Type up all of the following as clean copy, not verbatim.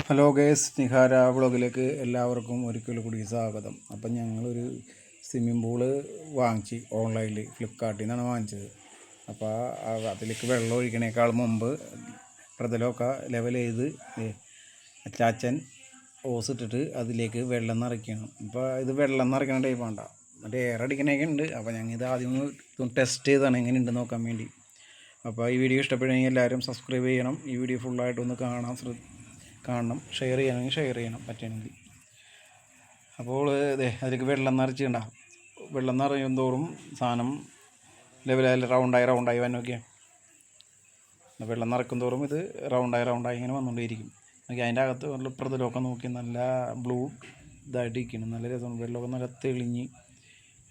Hello guys, Nihara വ്ളോഗിലേക്ക് എല്ലാവർക്കും ഒരിക്കൽ കൂടി സ്വാഗതം. അപ്പം ഞങ്ങളൊരു സ്വിമ്മിംഗ് പൂള് വാങ്ങിച്ച് ഓൺലൈനിൽ ഫ്ലിപ്കാർട്ടിൽ നിന്നാണ് വാങ്ങിച്ചത്. അപ്പോൾ അതിലേക്ക് വെള്ളം ഒഴിക്കണേക്കാൾ മുമ്പ് പ്രതലമൊക്കെ ലെവൽ ചെയ്ത് ചാച്ചൻ ഓസ് ഇട്ടിട്ട് അതിലേക്ക് വെള്ളം നിറയ്ക്കണം. അപ്പോൾ ഇത് വെള്ളം നിറയ്ക്കണ ടൈപ്പ് വേണ്ട, മറ്റേ എയർ അടിക്കണൊക്കെ ഉണ്ട്. അപ്പോൾ ഞങ്ങൾ ഇത് ആദ്യം ഒന്ന് ടെസ്റ്റ് ചെയ്താണ് എങ്ങനെയുണ്ട് നോക്കാൻ വേണ്ടി. അപ്പോൾ ഈ വീഡിയോ ഇഷ്ടപ്പെടുകയാണെങ്കിൽ എല്ലാവരും സബ്സ്ക്രൈബ് ചെയ്യണം. ഈ വീഡിയോ ഫുള്ളായിട്ടൊന്ന് കാണണം, ഷെയർ ചെയ്യണമെങ്കിൽ ഷെയർ ചെയ്യണം പറ്റുകയാണെങ്കിൽ. അപ്പോൾ അതിലേക്ക് വെള്ളം നിറച്ചിട്ടുണ്ടാകും. വെള്ളം നിറയും തോറും സാധനം ലെവലായി റൗണ്ടായി വന്നൊക്കെയാണ്. വെള്ളം നിറക്കും തോറും ഇത് റൗണ്ടായി ഇങ്ങനെ വന്നുകൊണ്ടേയിരിക്കും. അതിൻ്റെ അകത്ത് നല്ല പ്രതലമൊക്കെ നോക്കി നല്ല ബ്ലൂ ഇതായിട്ടിരിക്കുകയാണ്. നല്ല രസമാണ്. വെള്ളമൊക്കെ നല്ല തെളിഞ്ഞ്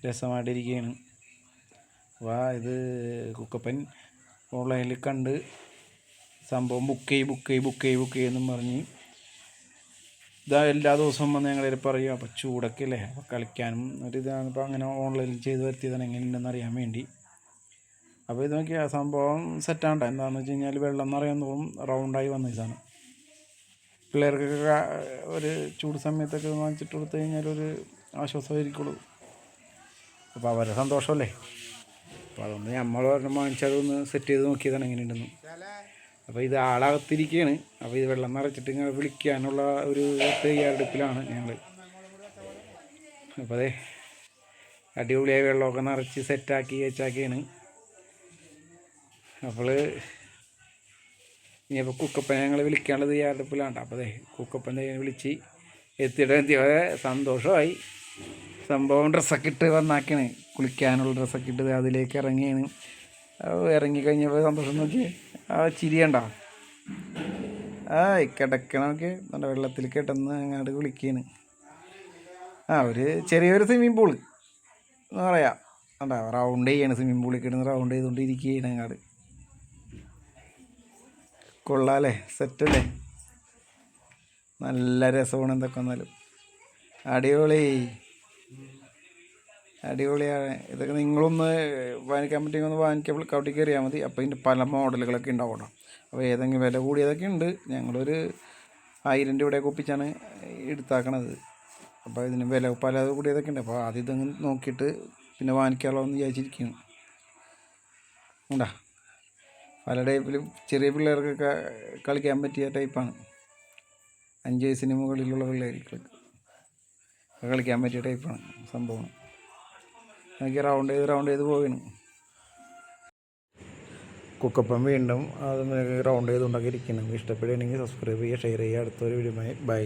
രസമായിട്ടിരിക്കുകയാണ്. അപ്പോൾ ഇത് കുക്കപ്പൻ ഓൺലൈനിൽ കണ്ട് സംഭവം ബുക്ക് ചെയ്യുമെന്നും പറഞ്ഞ് ഇതാ എല്ലാ ദിവസവും വന്ന് ഞങ്ങളിത് പറയും. അപ്പോൾ ചൂടൊക്കെ അല്ലേ, അപ്പോൾ കളിക്കാനും ഒരിതാണ്. ഇപ്പോൾ അങ്ങനെ ഓൺലൈനിൽ ചെയ്ത് വരുത്തിയതാണ് എങ്ങനെയുണ്ടെന്ന് അറിയാൻ വേണ്ടി. അപ്പോൾ ഇത് നോക്കിയാൽ സംഭവം സെറ്റാണ്ട. എന്താണെന്ന് വെച്ച് കഴിഞ്ഞാൽ വെള്ളം നിറയാൻ തോറും റൗണ്ടായി വന്ന ഇതാണ്. പിള്ളേർക്കൊക്കെ ഒരു ചൂട് സമയത്തൊക്കെ വാങ്ങിച്ചിട്ട് കൊടുത്തു കഴിഞ്ഞാൽ ഒരു ആശ്വാസമായിരിക്കുള്ളൂ. അപ്പോൾ അവരുടെ സന്തോഷമല്ലേ. അപ്പോൾ അതൊന്ന് നമ്മൾ ഒരെണ്ണം വാങ്ങിച്ചതൊന്ന് സെറ്റ് ചെയ്ത് നോക്കിയതാണ് എങ്ങനെയുണ്ടെന്ന്. അപ്പോൾ ഇത് ആളകത്തിരിക്കുകയാണ്. അപ്പോൾ ഇത് വെള്ളം നിറച്ചിട്ട് ഇങ്ങനെ വിളിക്കാനുള്ള ഒരു തയ്യാറെടുപ്പിലാണ് ഞങ്ങൾ. അപ്പോൾ അതെ അടിപൊളിയായി വെള്ളമൊക്കെ നിറച്ച് സെറ്റാക്കി വെച്ചാക്കിയാണ്. അപ്പോൾ ഇനിയിപ്പോൾ കുക്കപ്പനെ ഞങ്ങൾ വിളിക്കാനുള്ള തയ്യാറെടുപ്പിലാണ്. അപ്പോൾ അതെ കുക്കപ്പൻ വിളിച്ച് എത്തിയിട്ട് സന്തോഷമായി. സംഭവം ഡ്രസ്സൊക്കെ ഇട്ട് വന്നാക്കിയാണ്, കുളിക്കാനുള്ള ഡ്രസ്സൊക്കെ ഇട്ട് അതിലേക്ക് ഇറങ്ങിയാണ്. ഇറങ്ങിക്കഴിഞ്ഞപ്പോൾ സന്തോഷം നോക്കി ആ ചിരിയണ്ട. കിടക്കണമൊക്കെ നല്ല വെള്ളത്തിൽ കിടന്ന് അങ്ങോട്ട് കുളിക്കുകയാണ്. ഒരു ചെറിയൊരു സ്വിമ്മിങ് പൂള് എന്ന് പറയാം. കണ്ടാ റൗണ്ട് ചെയ്യാണ്, സ്വിമ്മിങ് പൂളിൽ കിടന്ന് റൗണ്ട് ചെയ്തുകൊണ്ടിരിക്കുകയാണ് അങ്ങോട്ട്. കൊള്ളാമല്ലേ, സെറ്റല്ലേ, നല്ല രസമാണ്. എന്തൊക്കെ വന്നാലും അടിപൊളിയാണ്. ഇതൊക്കെ നിങ്ങളൊന്ന് വാങ്ങിക്കാൻ പറ്റുമെങ്കിൽ ഒന്ന് വാങ്ങിക്കാൻ കൗട്ടി കയറിയാൽ മതി. അപ്പോൾ ഇതിൻ്റെ പല മോഡലുകളൊക്കെ ഉണ്ടാവണം. അപ്പോൾ ഏതെങ്കിലും വില കൂടിയതൊക്കെ ഉണ്ട്. ഞങ്ങളൊരു 1000 രൂപയൊക്കെ ഒപ്പിച്ചാണ് എടുത്താക്കണത്. അപ്പോൾ ഇതിന് വില പല കൂടിയതൊക്കെ ഉണ്ട്. അപ്പോൾ ആദ്യം ഇതങ്ങ് നോക്കിയിട്ട് പിന്നെ വാങ്ങിക്കാമല്ലോ എന്ന് വിചാരിച്ചിരിക്കുകയാണ്. ഉണ്ടാ പല ടൈപ്പിലും ചെറിയ പിള്ളേർക്കൊക്കെ കളിക്കാൻ പറ്റിയ ടൈപ്പാണ്. 5 വയസ്സിന് മുകളിലുള്ള പിള്ളേർക്ക് കളിക്കാൻ പറ്റിയ ടൈപ്പാണ് സംഭവം. എനിക്ക് റൗണ്ട് ചെയ്ത് പോവുകയാണ്. കുക്കപ്പം വീണ്ടും അത് റൗണ്ട് ചെയ്തുകൊണ്ടൊക്കെ ഇരിക്കണം. ഇഷ്ടപ്പെടുകയാണെങ്കിൽ സബ്സ്ക്രൈബ് ചെയ്യുക, ഷെയർ ചെയ്യുക. അടുത്തൊരു വീഡിയോയുമായി ബൈ.